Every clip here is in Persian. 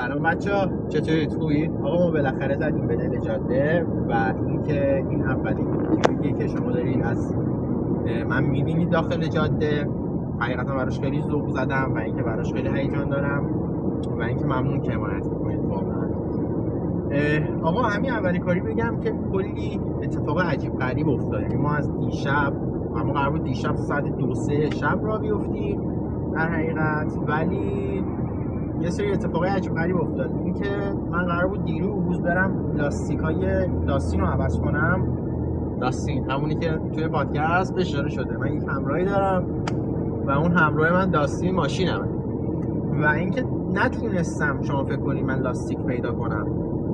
سلام بچه‌ها، چطورید؟ خوبید؟ آقا ما بالاخره زدیم به دل جاده و اینکه این اولین ویدیویی که شما دارید از من می‌بینید داخل جاده، حقیقتا براش خیلی ذوق زدم و اینکه براش خیلی هیجان دارم و اینکه ممنون که حمایت می‌کنید واقعا. آقا همین اولی کاری بگم که کلی اتفاق عجیب غریب افتاد. ما از دیشب ما قرار بود دیشب ساعت 2-3 شب را بیفتیم در حقیقت، ولی یه سری اتفاقای عجیب غریب افتاد. این که من قرار بود دیروز برم لاستیکای داستین رو عوض کنم. داستین همونی که توی پادکست اشاره شده، من یک همراهی دارم و اون همراه من داستین ماشینمه و اینکه نتونستم، شما فکر کنید من لاستیک پیدا کنم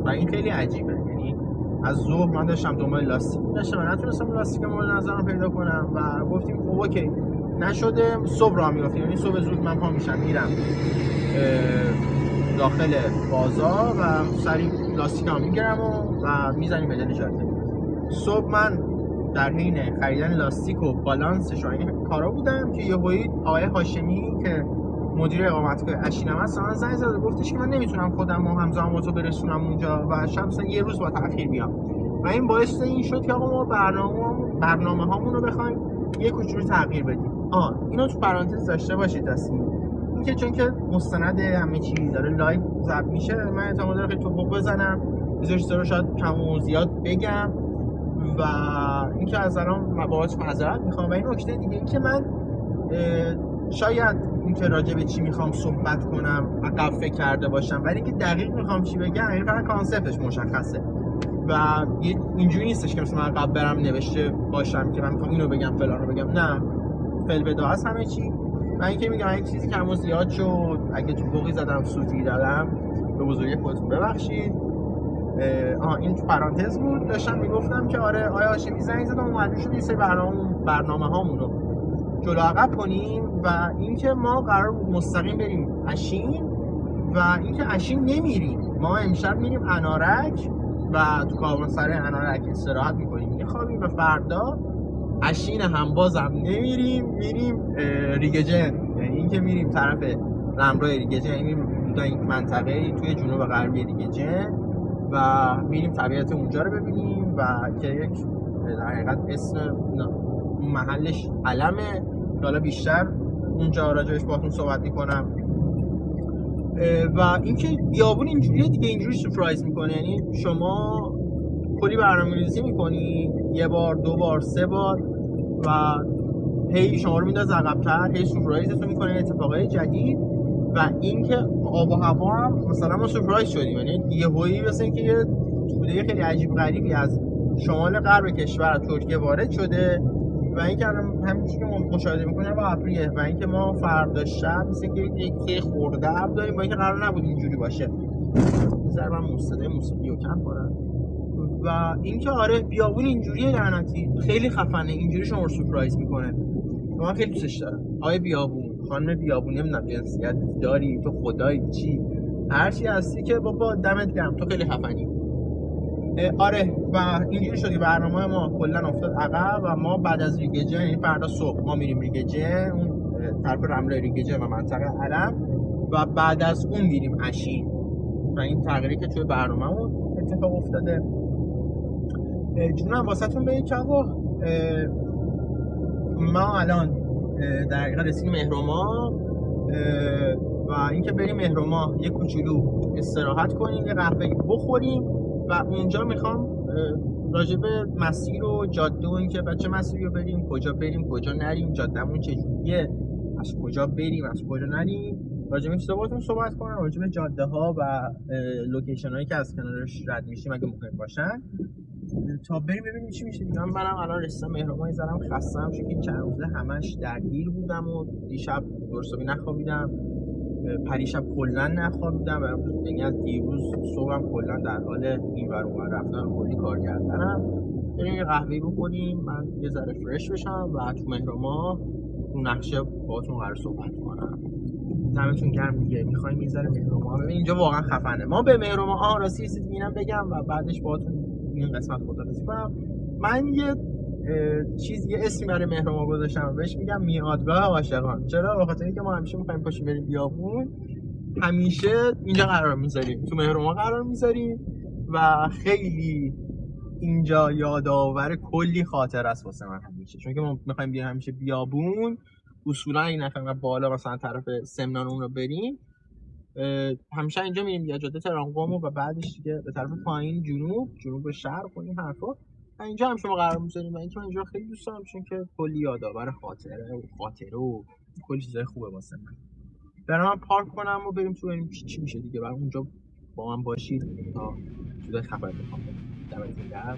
و این خیلی عجیبه. یعنی از ظهر من داشتم دنبال لاستیک داشتم و نتونستم لاستیک مورد نظرم پیدا کنم و گفتیم خب اوکی نشده، صبح راه میافتیم. یعنی صبح زود من پا میشم میرم داخل بازار و سریع لاستیکام میگیرم و میزنیم به دل جاده. صبح من در حین خریدن لاستیک و بالانسش و این کارا بودم که یهویی آقای هاشمی که مدیر اقامتگاه اشینم هست من زنگ زد و گفتش که من نمیتونم خودم و همزمان رو برسونم اونجا و شب مثلا یه روز با تاخیر بیام و این باعث این شد که آقا ما برنامه هامون رو بخوایم یه کوچولو تغییر بدیم. اینو تو پرانتز داشته باشید دستین اینکه چون که مستند همه چی داره لایو ضبط میشه، من احتمال داره خیلی توپق بزنم بذارش رو شاید کم و زیاد بگم و اینکه از الان بابت معذرت میخوام. و این نکته دیگه این که من شاید اینکه راجع به چی میخوام صحبت کنم عقب فکر کرده باشم، ولی اینکه دقیق میخوام چی بگم این فقط کانسپتش مشخصه و اینجوری نیستش که مثلا من عقب برم نوشته باشم که من میخوام اینو بگم فلان رو بگم. نه، فلبدا هست همه چی. من اینکه میگم اگه چیزی کم و زیاد شد، اگه تو بوقی زدم سوتی دادم به بزرگی خودتون ببخشید. این تو پرانتز بود. داشتم میگفتم که آره آیا هاشمی زنگ زدم و معلوم شد یه سری برنامه هامون رو جلو عقب کنیم و اینکه ما قرار بود مستقیم بریم اشین و اینکه اشین نمیریم، ما امشب میریم انارک و تو کاروانسرای انارک استراحت میکنیم میخوابیم و فردا اشین هم بازم نمیریم، میریم ریگجن. یعنی اینکه میریم طرف رمراه ریگجن، یعنی میریم این منطقه توی جنوب غربی ریگجن و میریم طبیعت اونجا رو ببینیم و که یک در حقیقت اسم محلش علمه. حالا بیشتر اونجا راجعش باهاتون صحبت میکنم. و اینکه بیابون اینجوریه دیگه، اینجوری سورپرایز میکنه. یعنی شما کلی برنامه‌ریزی میکنی، یه بار، دو بار، سه بار و هی شما رو میندازه عقب‌تر، هی سورپرایزتون میکنه اتفاقای جدید و اینکه آب و هوا هم مثلا ما سورپرایز شدیم. یعنی یهویی مثلا اینکه یه توده خیلی عجیب غریبی از شمال غرب کشور ترکیه وارد شده و اینکه همینجوری که مشاهده میکنیم با ابریه و اینکه ما فردا شب مثل که یک خورده ابر داریم با اینکه قرار نبود اینجوری باشه. ضربم موسیقی رو کم کنم و اینکه آره بیابون اینجوریه لعنتی، خیلی خفنه، اینجوری شما رو سورپرایز میکنه. من خیلی دوستش دارم. آقای بیابون، خانم بیابون، نمیدونم جنسیت داری تو، خدایی چی، هر چی هستی که بابا دمت گرم، تو خیلی خفنی. آره و اینجوری شد که برنامه ما کلا افتاد عقب و ما بعد از ریگجن، یعنی فردا صبح ما میریم ریگجن، اون طرف رمله ریگجن و منطقه علم و بعد از اون میریم اشین و این تغییری که توی برنامه‌مون اتفاق افتاده. جونم واسهتون بگم که آقا ما الان در حقیقت رسیدیم مهرما و اینکه بریم مهرما یه کوچولو استراحت کنیم، یه قهوه بخوریم و اونجا میخوام راجع به مسیر و جاده و اینکه بچه مسیری رو بریم، کجا نریم، جادهمون چجوریه، از کجا بریم از کجا نریم، راجع به چیزا باهاتون صحبت کنم، راجع به جاده ها و لوکیشن هایی که از کنارش رد میشیم اگه ممکن باشن تا بریم ببینیم چی میشه دیگه. منم الان رسیدم مهرما، زدم خستم چون این چند روزه همش درگیر بودم و دیشب درستابی نخوابیدم، پریشب کلا نخوابیدم و یعنی از دیروز صبحم کلا در حال این ور اون ور رفتن و کلی کار کردنم. بریم یه قهوه‌ای بخوریم، من یه ذره فرش بشم و تو مهرما تو نقشه باهاتون قرار صحبت کنم. دمتون گرم دیگه. می‌خوایم یه ذره مهرما ببین، اینجا واقعا خفنه. ما به مهرما راستی چیزی دیگه بگم و بعدش باهاتون این قسمت خداحافظی کنم. من یه اسمی برای مهرما گذاشتم، بهش میگم میادگاه عاشقان. چرا؟ به خاطر اینکه ما همیشه می‌خوایم پاشیم بریم بیابون همیشه اینجا قرار میذاریم، تو مهرما قرار میذاریم و خیلی اینجا یادآور کلی خاطر است واسه من همیشه، چون که ما میخوایم بیایم همیشه بیابون. اصولا این نفر بالا مثلا طرف سمنان اون رو بریم، همیشه اینجا میریم یا جاده تهران قم و بعدش دیگه به طرف پایین جنوب شرق و این حرفا. اینجا هم شما قرار میذاریم و اینجا خیلی دوست دارم، چون که کلی یادآور خاطره و کلی چیزای خوبه واسه من. برام من پارک کنم و بریم تو ببینیم چی میشه دیگه. برام اونجا با من باشید تا چیزای خبر بخوام دمتون گرم.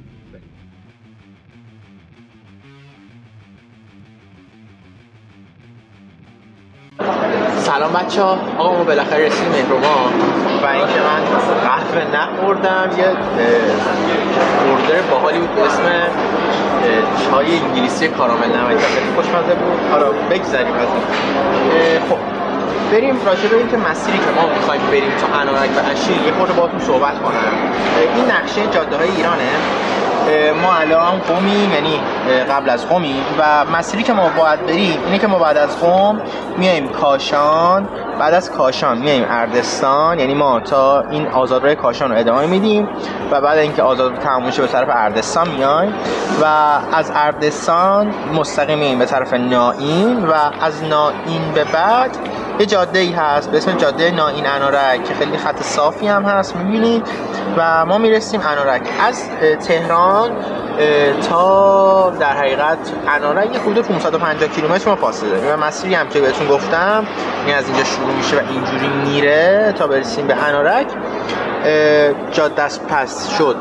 سلام بچه‌ها. آقا ما بالاخره رسیدیم مهرما و اینکه من قهوه نخوردم، یه اوردر باحالی بود به اسم چای انگلیسی کارامل نمکی، خیلی خوشمزه بود. حالا بگذریم از این. خب بریم راجع به اینکه مسیری که ما می‌خوایم بریم تا انارک و اشیر یه خورده باهاتون صحبت کنم. این نقشه جاده‌های ایرانه. ما الان قمی، یعنی قبل از قمی، و مسیری که ما باید بریم اینه که ما بعد از قم میایم کاشان، بعد از کاشان میایم اردستان، یعنی ما تا این آزادراه کاشان رو ادامه میدیم و بعد اینکه آزادراه تموم شه به طرف اردستان میایم و از اردستان مستقیم میایم به طرف نائین و از نائین به بعد یه جاده ای هست به اسم جاده نائین انارک که خیلی خط صافی هم هست میبینید و ما میرسیم انارک. از تهران تا در حقیقت انارک یه حدود 550 کیلومتر ما فاصله داریم و مسیری هم که بهتون گفتم این از اینجا شروع میشه و اینجوری میره تا برسیم به انارک. جاده است پس شد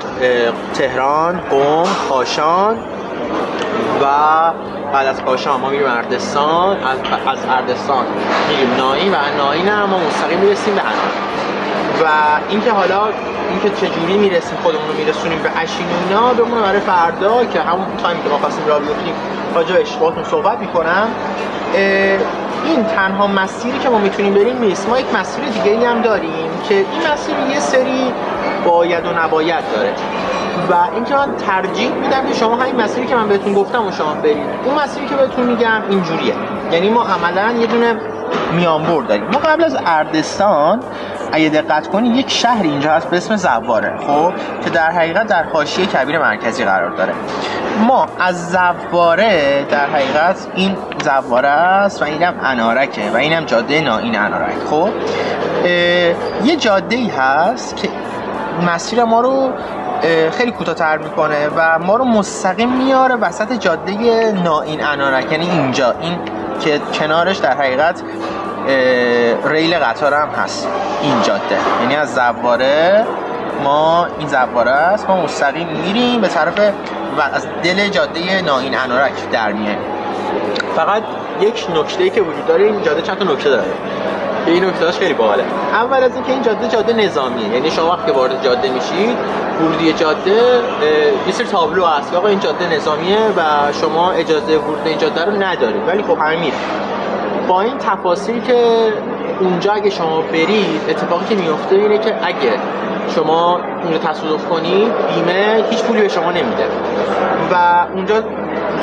تهران، قم، کاشان و بعد از کاشان ما میریم اردستان، از اردستان میریم نائین و نائین هم ما مستقیم میرسیم به انارک. و اینکه حالا اینکه چجوری میرسیم خودمون رو میرسونیم به اشین و اینا بمونه برای فردا که همون تایمی که ما خواستیم راه بیفتیم راجعش باهاتون صحبت میکنم. این تنها مسیری که ما میتونیم بریم نیست، ما یک مسیر دیگه ای هم داریم که این مسیر یه سری باید و نباید داره و اینکه من ترجیح میدم که شما همین مسیری که من بهتون گفتم و شما برید. اون مسیری که بهتون میگم اینجوریه، یعنی ما عملا یه دونه میانبر داریم. ما قبل از اردستان اگه دقت کنید یک شهر اینجا هست به اسم زواره، خب که در حقیقت در حاشیه کبیر مرکزی قرار داره. ما از زواره در حقیقت این زواره است و اینم انارکه و اینم جاده نائین انارک. خب یه جاده ای هست که مسیر ما رو خیلی کوتاه‌تر میکنه و ما رو مستقیم میاره وسط جاده نائین انارک، یعنی اینجا این که کنارش در حقیقت ریل قطار هم هست این جاده، یعنی از زواره ما این زواره است ما مستقیم میریم به طرف و از دل جاده نائین انارک در میایم. فقط یک نکته‌ای که وجود داره، این جاده چند تا نکته داره. این نکته‌اش خیلی باحاله. اول از اینکه این جاده نظامیه، یعنی شما وقتی وارد جاده میشید ورودی جاده یه سری تابلو هست که آقا این جاده نظامیه و شما اجازه ورود این جاده رو ندارید، ولی خب همه میره. با این تفاصیل که اونجا اگه شما برید اتفاقی که میفته اینه که اگه شما اونجا تصادف کنید بیمه هیچ پولی به شما نمیده و اونجا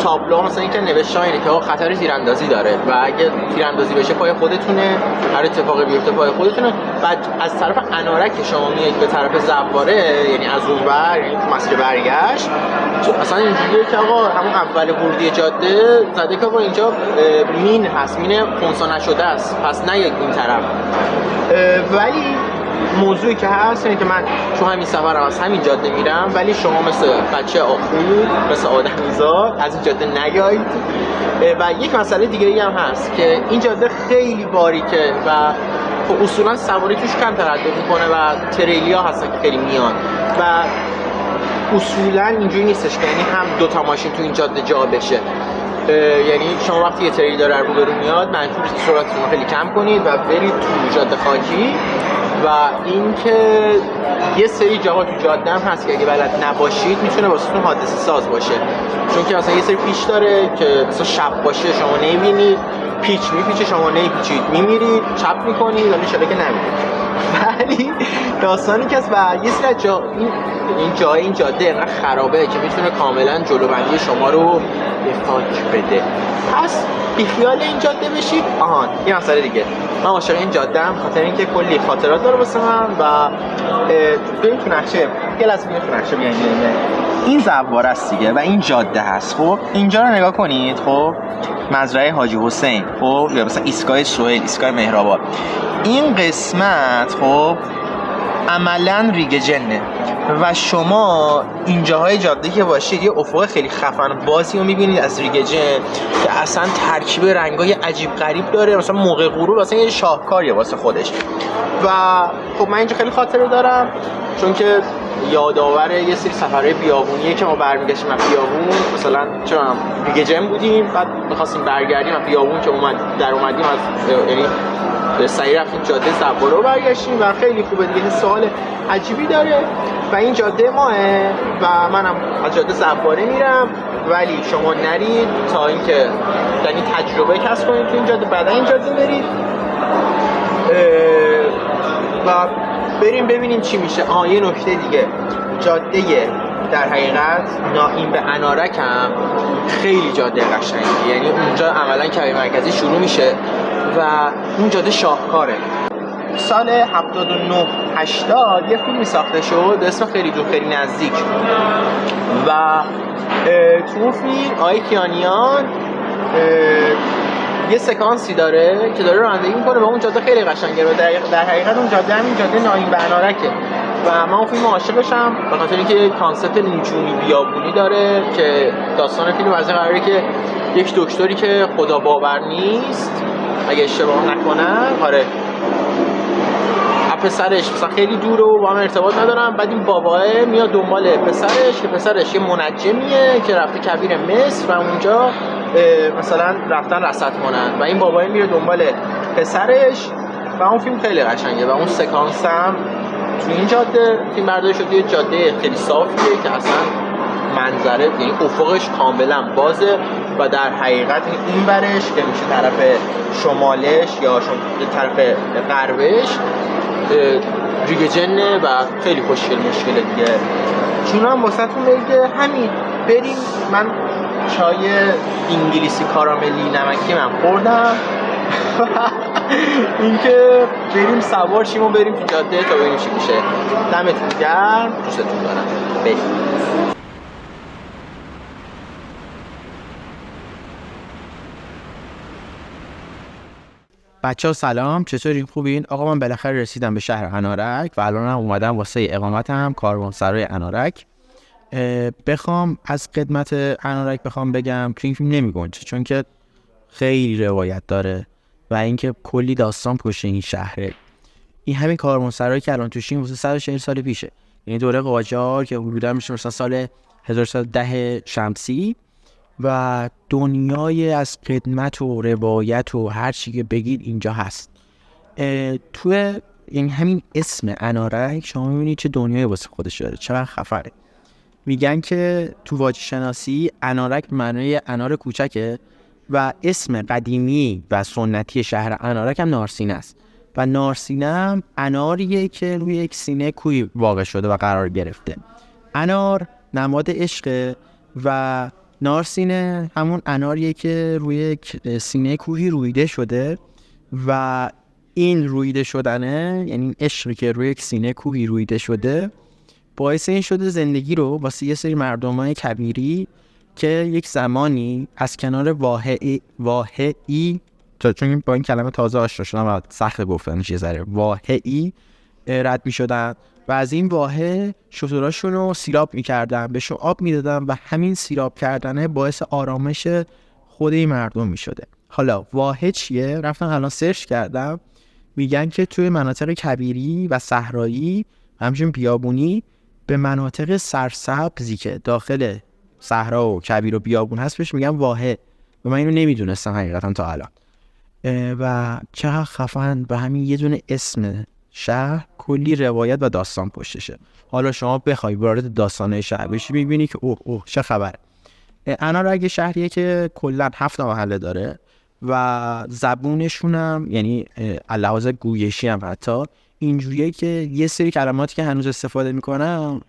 تابلو مثلا اینکه نوشته اینه که آقا خطر تیراندازی داره و اگه تیراندازی بشه پای خودتونه، هر اتفاقی بیفته پای خودتونه. بعد از طرف انارک که شما میایید به طرف زواره، یعنی از اونور، یعنی تو مسیر برگشت اصلا اینجوریه که آقا همون اول ورودی جاده زده که آقا اینجا مین هست، مین خنثی نشده است، پس نیاید این طرف. ولی موضوعی که هست اینه که من چون همین سفرم از همین جاده میرم، ولی شما مثل بچه آخوند، مثل آدمیزاد از این جاده نیایید. و یک مسئله دیگه ای هم هست که این جاده خیلی باریکه و خب اصولا سواری توش کم تردد میکنه و تریلیا هستن که خیلی میان و اصولا اینجوری نیستش که یعنی هم دو تا ماشین تو این جاده جا بشه. یعنی شما وقتی یه تریل داره رو میاد مجبور سرعتتون رو خیلی کم کنید و برید تو جاده خاکی. و اینکه یه سری جاها تو جاده هم هست که اگه بلد نباشید میتونه واسهتون حادثه ساز باشه، چون که مثلا یه سری پیچ داره که مثلا شب باشه شما نمیبینید، پیچ میپیچه شما نمیپیچید میمیرید، چپ میکنید ولی ان شاءالله که نمیرید. ولی داستانی که از و یه سری جا این جاده اینقدر خرابه که میتونه کاملا جلوبندی شما رو به فاک بده. پس بیخیال این جاده بشید. یه مسئله دیگه، من عاشق این جاده ام خاطر اینکه کلی خاطرات داره واسه من و بریم تو نقشه. یه لحظه بریم تو نقشه. بیاین این زواره است دیگه و این جاده هست. خب اینجا رو نگاه کنید. خب مزرعه حاجی حسین، خب یا مثلا ایستگاه سهیل، ایستگاه مهرآباد، این قسمت خب عملاً ریگ جنه و شما اینجاهای جاده که باشید یه افق خیلی خفن بازی رو میبینید از ریگ جن که اصلا ترکیب رنگای عجیب غریب داره. مثلا موقع غروب اصلا یه شاهکاریه واسه خودش. و خب من اینجا خیلی خاطره دارم چون که یادآور یه سری سفرهای بیابونیه که ما برمیگشتیم از بیابون. مثلا چرا ریگ جن بودیم، بعد می‌خواستیم برگردیم از بیابون که اومدیم از یعنی سریع رفتیم جاده زواره رو برگشتیم و خیلی خوبه دیگه. سوال عجیبی داره و این جاده ماه و منم از جاده زواره میرم، ولی شما نرید تا اینکه یعنی تجربه کسب کنید تو این جاده، بعدا این جاده برید و بریم ببینیم چی میشه. یه نکته دیگه، جاده در حقیقت نائین به انارک هم خیلی جاده قشنگی، یعنی اونجا عملا کویر مرکزی شروع میشه و اون جاده شاهکاره. سال 79-80 یه فیلمی ساخته شد به اسم خیلی دور خیلی نزدیک و تو اون فیلم آقای کیانیان یه سکانسی داره که داره رانندگی میکنه و اون جاده خیلی قشنگه و در حقیقت اون جاده همین جاده نائین به انارکه و من اون فیلم عاشقشم به خاطر اینکه کانسپت نجومی بیابونی داره که داستان فیلم از این قراره که یک دکتری که خدا باور نیست اگه اشتباه نکنم، پسرش مثلا خیلی دوره و با هم ارتباط ندارن، بعد این باباه میاد دنبال پسرش که پسرش یه منجمیه که رفته کویر مصر و اونجا مثلا رفتن رصد کنن و این باباه میره دنبال پسرش و اون فیلم خیلی قشنگه و اون سکانس هم تو این جاده فیلم برداری شده. یه جاده خیلی صافیه که اصلا منظره یعنی افقش کاملا بازه و در حقیقت این برش که میشه طرف شمالش یا طرف غربش ریگ جنه و خیلی خوشگل مشکله دیگه. چون هم واسه تون بگه همین بریم. من چای انگلیسی کاراملی نمکی من خوردم اینکه بریم سوار شیم و بریم تو جاده تا ببینیم چی میشه. دمتون گرم، دوستتون دارم. بریم. بچه‌ها سلام، چطورین؟ خوبین؟ آقا من بالاخره رسیدم به شهر انارک و الان هم اومدم واسه اقامتم کاروانسرای انارک. بخوام از خدمت انارک بگم که این فیلم نمیگنجه چون که خیلی روایت داره و اینکه کلی داستان پشت این شهره. این همین کاروانسرایی که الان توشیم واسه 140 سال پیشه، یعنی دوره قاجار که حدودا میشه مثلا سال 1110 شمسی و دنیای از خدمت و روایت و هر چی که بگید اینجا هست. تو یعنی همین اسم انارک شما میبینید چه دنیای واسه خودش داره، چقدر خفره. میگن که تو واجه شناسی انارک معنای انار کوچکه و اسم قدیمی و سنتی شهر انارک هم نارسینه است و نارسینه هم اناریه که روی یک سینه کوهی واقع شده و قرار گرفته. انار نماد عشقه و نارسینه همون اناریه که روی یک سینه کوهی رویده شده و این رویده شدنه یعنی عشقی که روی یک سینه کوهی رویده شده باعث این شده زندگی رو واسه یه سری مردمای کبیری که یک زمانی از کنار واهئی چون با این کلمه تازه آشنا شدم و سخت گفتنش یه ذره واهئی رد می شدن و از این واحه شتراشون رو سیراب می کردن، بهشون آب می دادن و همین سیراب کردنه باعث آرامش خود این مردم می شده. حالا واحه چیه؟ رفتم الان سرچ کردم، میگن که توی مناطق کبیری و صحرایی همچنین بیابونی به مناطق سرسبزی که داخل صحرا و کبیر و بیابون هست بهش میگن واحه و من اینو نمیدونستم حقیقتا تا الان. و چقدر خفن به همین یه دونه اسم شهر کلی روایت و داستان پشتشه. حالا شما بخوای وارد داستانه شهر بشی میبینی که اوه چه خبره. انارک شهریه که کلا 7 محله داره و زبونشون هم یعنی علاوه گویشی هم حتی اینجوریه که یه سری کلماتی که هنوز استفاده میکنم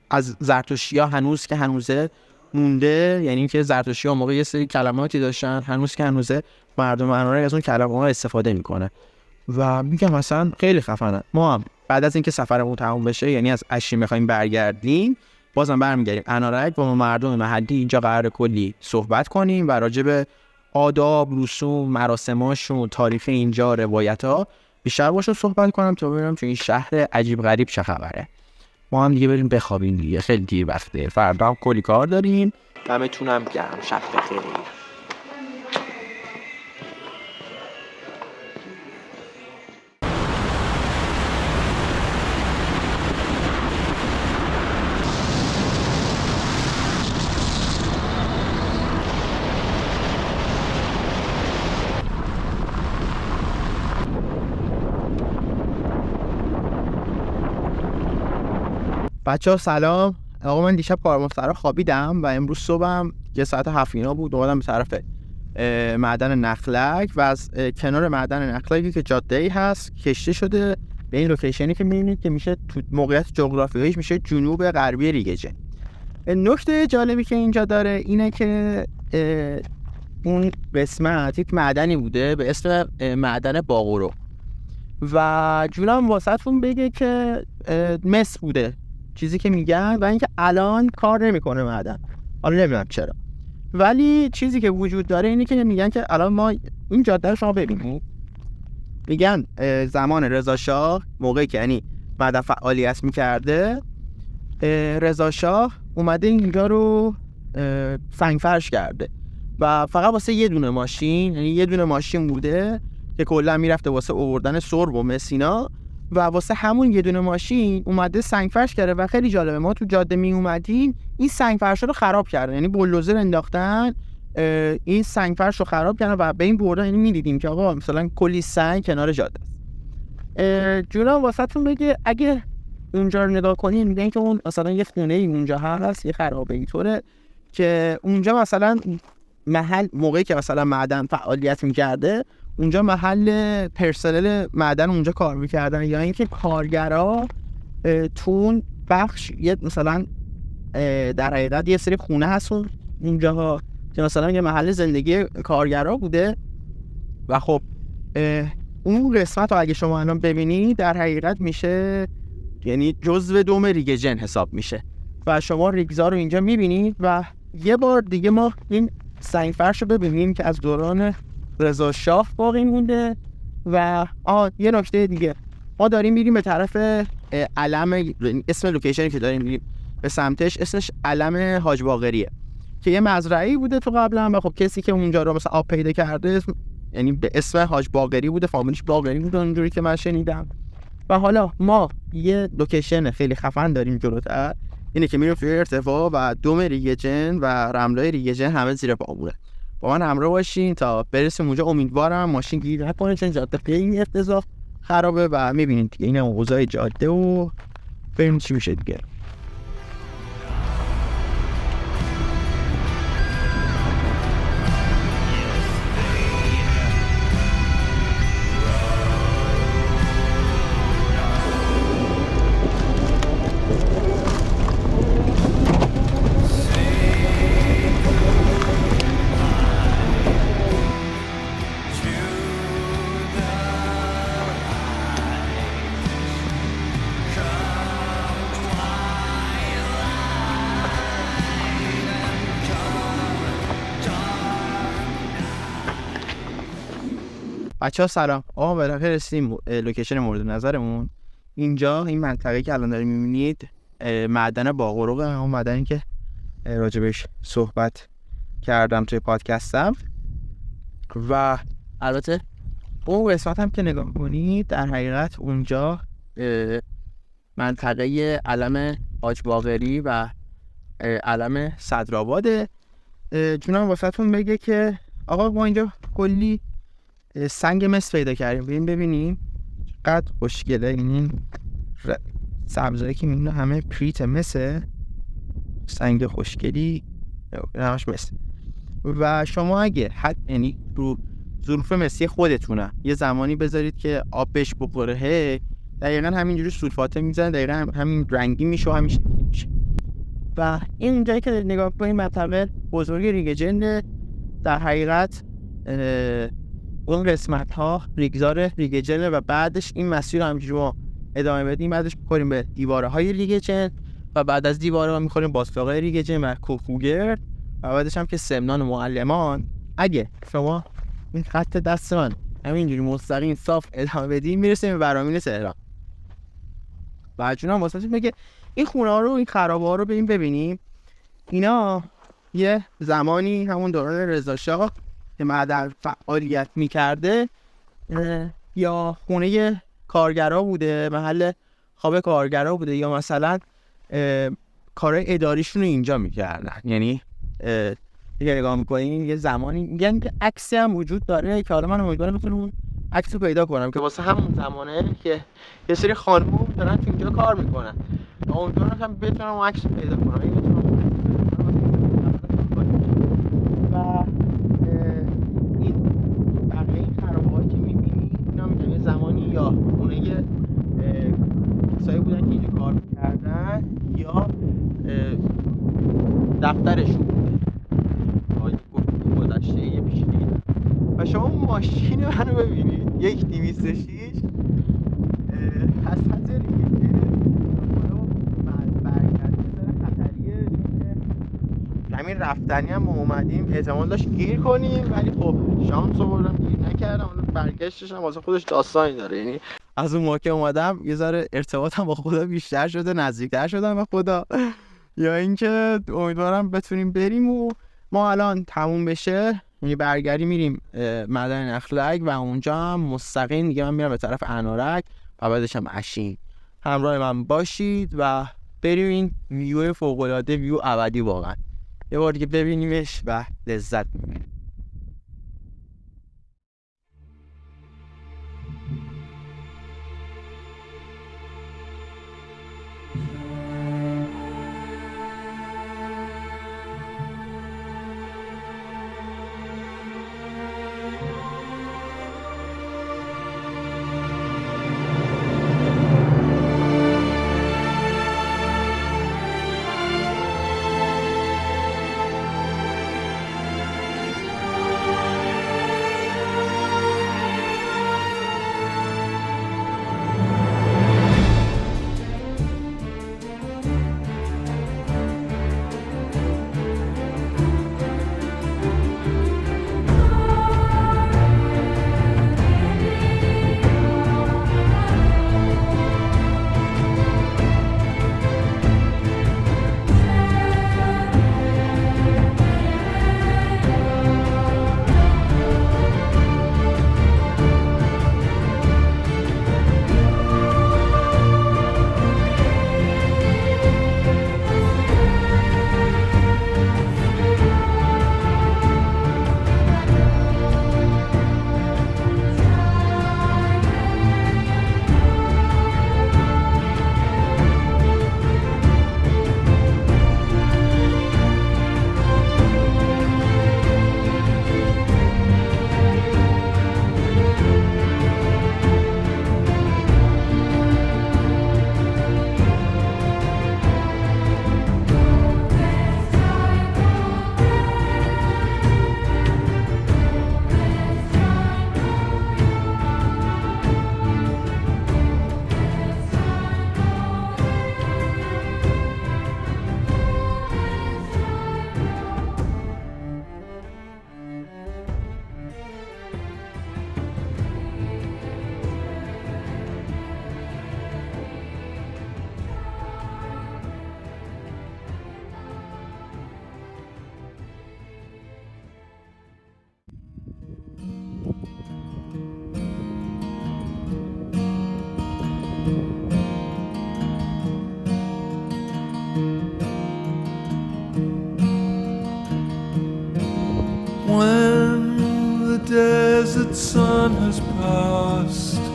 از زرتشتی‌ها هنوز که هنوزه مونده، یعنی که زرتشتی‌ها موقع یه سری کلماتی داشتن هنوز که هنوزه مردم انارک از اون کلمه‌ها استفاده میکنه و میگم مثلا خیلی خفنه. ما هم بعد از اینکه سفرمون تموم بشه، یعنی از اشی میخوایم برگردیم، بازم برمیگردیم انارک با مردم محلی اینجا قرار کلی صحبت کنیم و راجع به آداب، رسوم، مراسماشون، تاریخ اینجا، روایت‌ها بیشتر باشون صحبت کنم تا ببینم تو این شهر عجیب غریب چه خبره. ما هم دیگه بریم بخوابیم دیگه، خیلی دیر وقته، فردا هم کلی کار داریم. دمتونم گرم، شب بخیر. بچه‌ها سلام. آقا من دیشب کاروانسرا خوابیدم و امروز صبحم یه ساعت 7 اینا بود اومدم به طرف معدن نخلک و از کنار معدن نخلکی که جاده‌ای هست کشته شده به این لوکیشنی که می‌بینید که میشه تو موقعیت جغرافیاییش میشه جنوب غربی ریگجن. نکته جالبی که اینجا داره اینه که اون قسمت یک معدنی بوده به اسم معدن باغورو و جونم واسهتون بگه که مس بوده چیزی که میگن و اینکه الان کار نمیکنه معدن. حالا نمیدونم چرا، ولی چیزی که وجود داره اینه که میگن که الان ما این جاده رو شما ببینید، میگن زمان رضا شاه موقعی که یعنی معدن فعالیت میکرده، رضا شاه اومده اینجا رو سنگ فرش کرده و فقط واسه یه دونه ماشین، یعنی یه دونه ماشین بوده که کلا میرفته واسه آوردن سرب و مسینا و واسه همون یه دونه ماشین اومده سنگ فرش کرده. و خیلی جالبه، ما تو جاده می اومدیم این سنگ فرش رو خراب کردن، یعنی بولدوزر انداختن این سنگ فرش رو خراب کردن و به این بردن، یعنی میدیدیم که آقا مثلا کلی سنگ کنار جاده است. جونم واسهتون بگه اگه اونجا رو نگاه کنین میگن که اون مثلا یه خونه اونجا هست، یه خرابه اینطوره که اونجا مثلا محل موقعی که مثلا معدن فعالیت میکرده اونجا محل پرسنل معدن اونجا کار میکردن، یا اینکه کارگرا تون بخش یه مثلا در حقیقت یه سری خونه هست اونجا که مثلا یه محل زندگی کارگرا بوده و خب اون قسمت رو اگه شما الان ببینید در حقیقت میشه یعنی جزو دوم ریگجن حساب میشه و شما ریگزا رو اینجا میبینید. و یه بار دیگه ما این سنگ فرش رو ببینیم که از دوران رضا شاه باقی مونده. و یه نکته دیگه، ما داریم میریم به طرف علم، اسم لوکیشنی که داریم میریم به سمتش اسمش علم حاج باقریه که یه مزرعه‌ای بوده تو قبلا و خب کسی که اونجا رو مثلا آب پیدا کرده یعنی به اسم حاج باقری بوده، فامیلیش باقری بوده اونجوری که من شنیدم. و حالا ما یه لوکیشن خیلی خفن داریم جلوتر، اینه که میریم توی ارتفاع و دوم ریگجن و رملای ریگجن همه زیر پامونه. با من همراه باشین تا برسیم اونجا. امیدوارم ماشین گیر نکنه چون جاده خیلی افتضاح خرابه و میبینید دیگه این اوضاع جاده و بریم چی میشه دیگه. بچه‌ها سلام. بالاخره رسیدیم لوکیشن مورد نظرمون. اینجا این منطقه که الان دارید می‌بینید معدن باغورقه، اون معدنی که راجبش صحبت کردم توی پادکستم. و البته اون قسمت هم که نگاه کنید در حقیقت اونجا منطقه علم حاج باقری و علم صدرآباده. جونم واسهتون بگه که آقا ما اینجا کلی سنگ مس پیدا کردیم. ببینیم قد خوشگله، این سبزایی که میبینه همه پریت مسه، سنگ خوشگلی همش مس. و شما اگه یعنی رو ظروف مسی خودتونه یه زمانی بذارید که آب بهش بخوره، دقیقا همینجوری سولفاته میزنه، دقیقا همین رنگی میشه و همیشه میشه. و این اونجایی که نگاه کنیم منطقه بزرگ ریگ جن، در حقیقت اون قسمت ها ریگزار ریگ جن و بعدش این مسیر رو همینجوری ما ادامه بدیم، بعدش میخوریم به دیواره های ریگ جن و بعد از دیواره ها میخوریم باسلاقای ریگ جن و کوکوگرد و بعدش هم که سمنان و معلمان. اگه شما این خط دست من همینجوری مستقیم صاف ادامه بدیم میرسیم به برامین تهران. و جونم واسه میگه این خونه ها رو، این خرابه ها رو بریم ببینیم. اینا یه زمانی همون دوران رضا شاه که معدن فعالیت میکرده یا خونه کارگرا بوده، محل خواب کارگرا بوده، یا مثلا کارهای اداریشون رو اینجا میکردن. یعنی دیگه نگاه میکنین یه زمانی میگن که عکسی هم وجود داره که حالا من امیدوارم بتونم اون عکس رو پیدا کنم که واسه همون زمانه که یه سری خانم‌ها دارن تو اینجا کار میکنن. امیدوارم هم بتونم اون عکس رو پیدا کنم. اگه بتونم و این بقیه این خرابه‌هایی که می‌بینید اینا میگن یه زمانی یا خونه کسایی بودن که اینجا کار میکردن یا دفترشون بوده. گذشته یه پیش دیگه. و شما ماشین منو ببینید، یک 206 پس حضر ریگه که برگرده داره خطریه که همین رفتنی هم اومدیم احتمال داشت گیر کنیم، ولی خب شانس آوردم گیر نکردم. اون برگشتش هم واسه خودش داستانی داره. یعنی از اون موقع که اومدم یه ذره ارتباطم با خدا بیشتر شده، نزدیکتر شدم به خدا. یا اینکه امیدوارم بتونیم بریم و ما الان تموم بشه یعنی برگردی میریم معدن نخلک و اونجا هم مستقیم دیگه من میرم به طرف انارک و بعدش هم اشین. همراه من باشید و بریم این ویو فوق‌العاده، ویو ابدی واقعا یه بار دیگه ببینیمش و لذت ببریم. When the desert sun has passed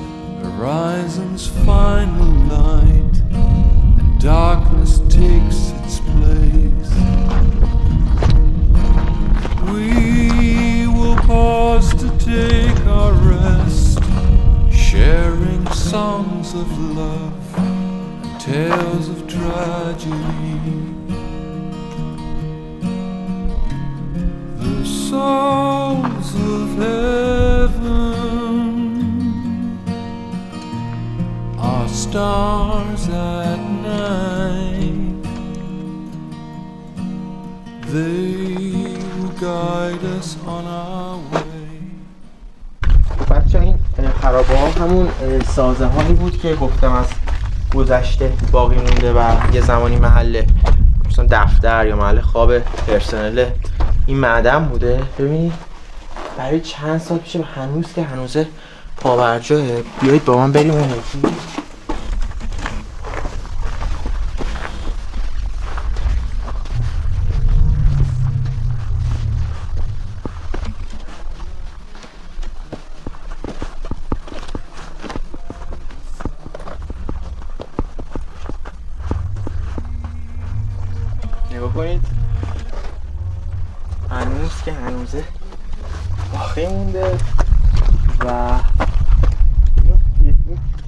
horizon's final light and darkness takes its place, we will pause to take our rest, sharing songs of love and tales of tragedy. The souls of heaven are stars at night. They will guide us on our way. بچه این خرابه ها همون سازه هایی بود که گفتم از گذشته باقی مونده و یه زمانی محل مثلا دفتر یا محل خواب پرسنل این معدن بوده. ببینید برای چند سال پیش هنوز که هنوزه پاورجاه. بیایید با من بریم اون یکی. نگاه کنید هنوز که هنوزه باقی مونده و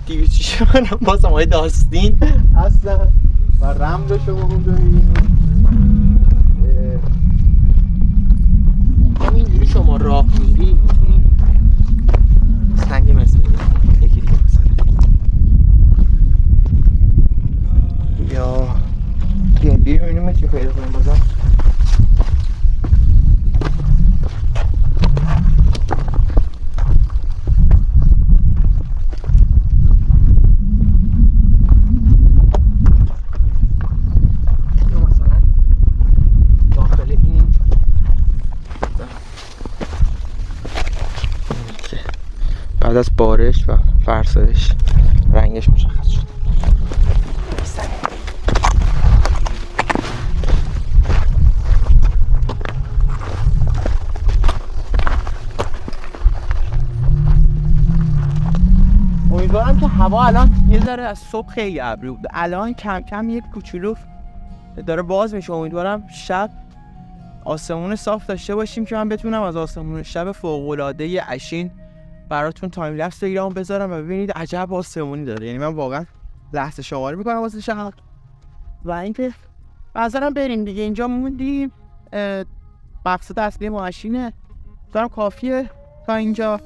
دیوی چیشه منم بازم های داستین اصلا و رم رو شما هم ببینید. همینجوری شما راه میری میتونی سنگ مثل یکی دیگه مثلا یا بیایید ببینیم چی پیدا کنیم بازم. بعد از بارش و فرسایش رنگش مشخص شد. امیدوارم که هوا الان یه ذره از صبح خیلی ابری بود، الان کم کم یک کوچولو داره باز میشه. امیدوارم شب آسمون صاف داشته باشیم که من بتونم از آسمون شب فوق‌العاده عشین براتون تایم لپس بگیرم و بذارم و ببینید عجب آسمونی داره. یعنی من واقعا لحظه شماری میکنم واسه شب. و اینکه بازارم بریم دیگه، اینجا موندیم. مقصد اصلی ما عشینه، دارم کافیه تا اینجا.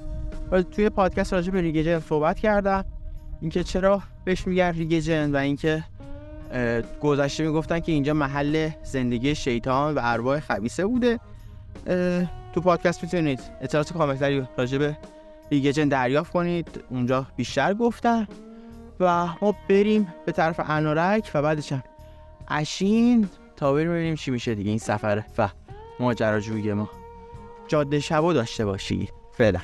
و توی پادکست راجع به ریگجن صحبت کردم، اینکه چرا بهش میگن ریگجن و اینکه گذشته میگفتن که اینجا محل زندگی شیطان و ارواح خبیثه بوده. تو پادکست میتونید اطلاعات کاملتری راجع به ریگجن دریافت کنید، اونجا بیشتر گفتم. و ما بریم به طرف انارک و بعدش هم عشین تا بریم ببینیم چی میشه دیگه این سفر و ماجراجویی ما. جاده شبو داشته باشی. فعلا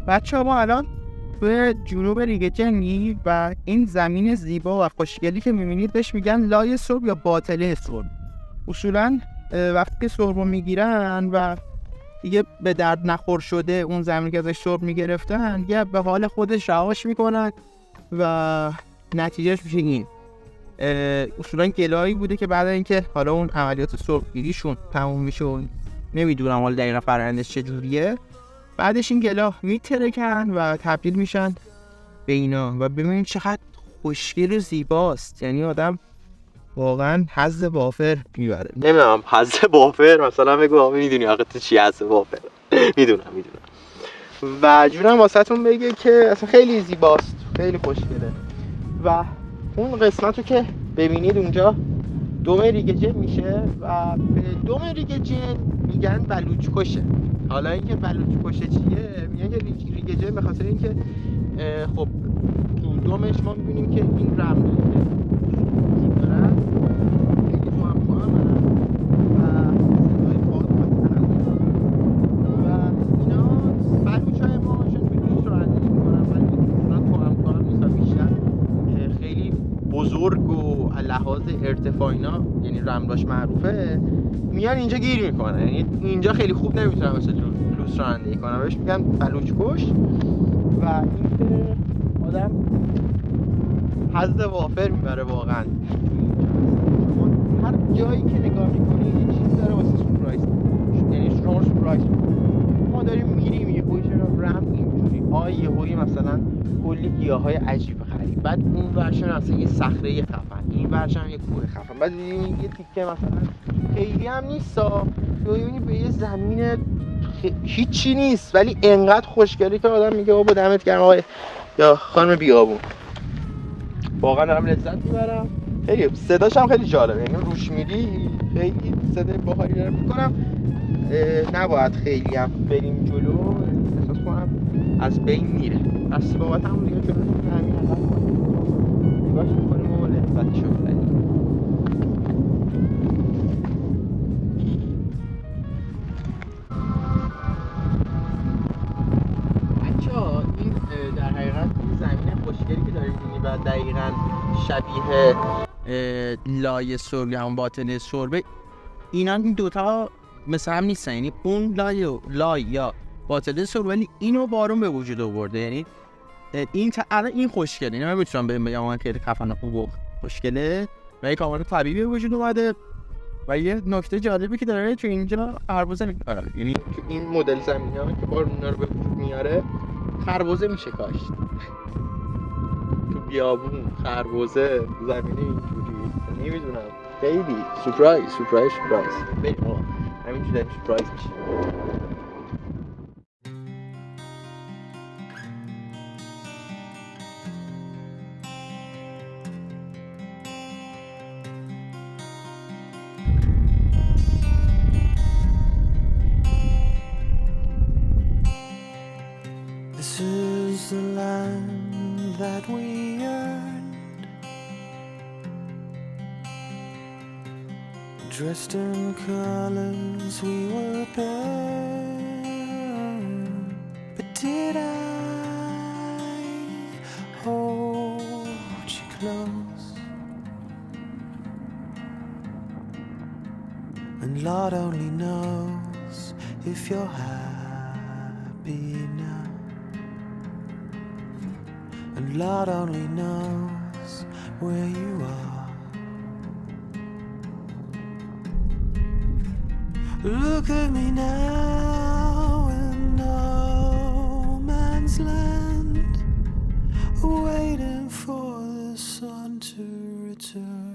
بچه ها ما الان توی جنوب ریگجنی و این زمین زیبا و خوشگلی که میبینید بهش میگن لای سرب یا باطله سرب. اصولا وقتی که سرب رو میگیرن و دیگه به درد نخور شده اون زمین که ازش سرب میگرفتن یه به حال خودش رهاش میکنن و نتیجهش میشه این. اصولا گلایی بوده که بعد اینکه حالا اون عملیات سرب گیریشون تموم میشه و نمیدونم حالا دقیقا فرآیندش چجوریه، بعدش این گلا میترکن و تبدیل میشن به اینا و ببینید چقدر خوشگل و زیباست. یعنی آدم واقعا حظ وافر میبره. نمیدونم حظ وافر مثلا بگو میدونی آخه تو چی حظ وافر. میدونم و جونم واسهتون بگه که اصلا خیلی زیباست، خیلی خوشگله و اون قسمت رو که ببینید اونجا دوم ریگ جن میشه و به دوم ریگ جن میگن بلوچ کشه. حالا اینکه بلوچ کشه چیه میگن که ریگ جن به خاطر اینکه خب تو دومش ما میبینیم که این رملی که وجود دارن خیلی تو هم و صدای باد مثلا و اینا بلوچ های ما شد به دوست رو اندازی میکنن ولی اونا تو هم نیست و بیشتر خیلی بزرگ و لحاظ ارتفاع اینا یعنی رملاش معروفه میان اینجا گیر میکنن، یعنی اینجا خیلی خوب نمیتونن واسه لوس رانندگی کنن بهش میگن بلوچ کش و اینکه آدم حظ وافر میبره واقعا. شما هر جایی که نگاه میکنی یه چیز داره واسه سورپرایز، یعنی شما سورپرایز ما داریم میریم یه هوی رم اینجوری یه هوی مثلا کلی گیاهای عجیب غریب، بعد اون ورشن اصلا یه صخره خفن، این ورشن یه کوه خفن، بعد دیدیم یه تیکه مثلا خیلی هم نیستا میبینی به یه زمین هیچی نیست ولی انقدر خوشگلی که آدم میگه بابا دمت گرم آقای یا خانم بیابون. واقعا دارم لذت میبرم. خیلی صداش هم خیلی جالبه، یعنی روش میری خیلی صدای باحالی داره. میکنم نباید خیلی هم بریم جلو، احساس کنم از بین میره. پس بابت همون دیگه جلو همین حالا نگاش میکنیم و لذتشو ببریم. بچه‌ها این در حقیقت این زمین خوشگلی که داریم می‌بینیم و دقیقاً شبیه لای سربه همون باطن سربه اینا این دوتا مثل هم نیستن، یعنی اون لای یا باطن سربه ولی اینو بارون به وجود آورده، یعنی این الان این خوشگله، اینا نمیتونم بگم من خیلی خفن خوب خوشگله و یک کامل طبیعی به وجود اومده. و یه نکته جالبی که داره تو اینجا خربزه می‌کاره، یعنی تو این مدل زمینی‌ها که بارون رو به وجود میاره خربزه میشه کاشت. تو بیابون خربزه زمینه اینجوری نمیدونم خیلی سورپرایز بریم آقا همینجوری داریم سورپرایز میشه. This is the land that we earned, dressed in colors we were burned. But did I hold you close? And Lord only knows if you're happy now. And Lord only knows where you are. Look at me now in no man's land, waiting for the sun to return.